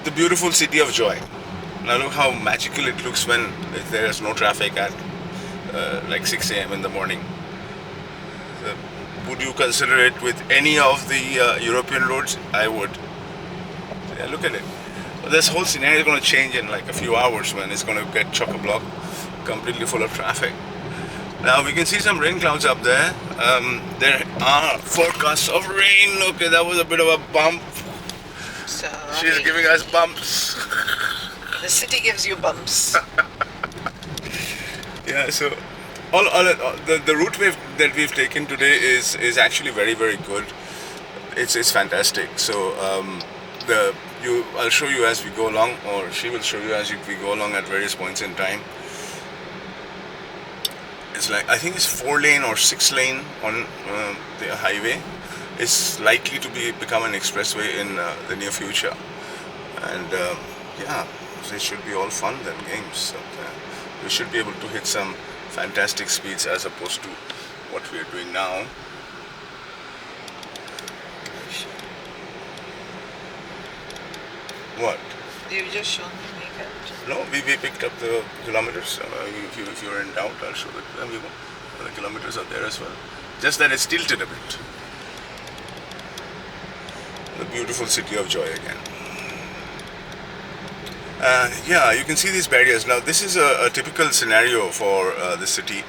the beautiful city of joy. Now look how magical it looks when there is no traffic at like 6 a.m. in the morning. Uh, would you consider it with any of the European roads? I would. Yeah, look at it. This whole scenario is going to change in like a few hours when it's going to get chock-a-block, completely full of traffic. Now we can see some rain clouds up there. There are forecasts of rain. Okay, that was a bit of a bump. So She's giving us bumps. the city gives you bumps. Yeah, so the route that we've taken today is actually very very good. It's fantastic. So I'll show you as we go along, or she will show you as we go along at various points in time. It's like I think it's 4 lane or 6 lane on the highway. It's likely to become an expressway in the near future, and yeah, so it should be all fun and games. So, we should be able to hit some fantastic speeds as opposed to what we are doing now. What? You just shown me it. No, we picked up the kilometers. If you're in doubt, I'll show it. There we go. The kilometers are there as well. Just that it's tilted a bit. The beautiful city of joy again. Yeah, you can see these barriers. Now, this is a typical scenario for the city.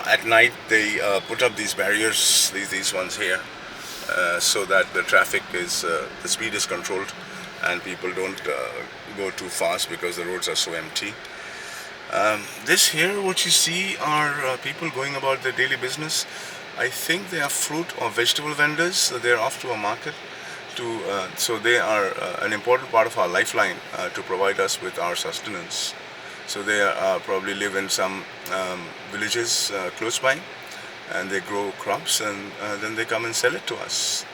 At night, they put up these barriers, these ones here, so that the traffic is, the speed is controlled and people don't go too fast because the roads are so empty. This here, what you see are people going about their daily business. I think they are fruit or vegetable vendors. So they're off to a market. So they are an important part of our lifeline to provide us with our sustenance. So they probably live in some villages close by, and they grow crops, and then they come and sell it to us.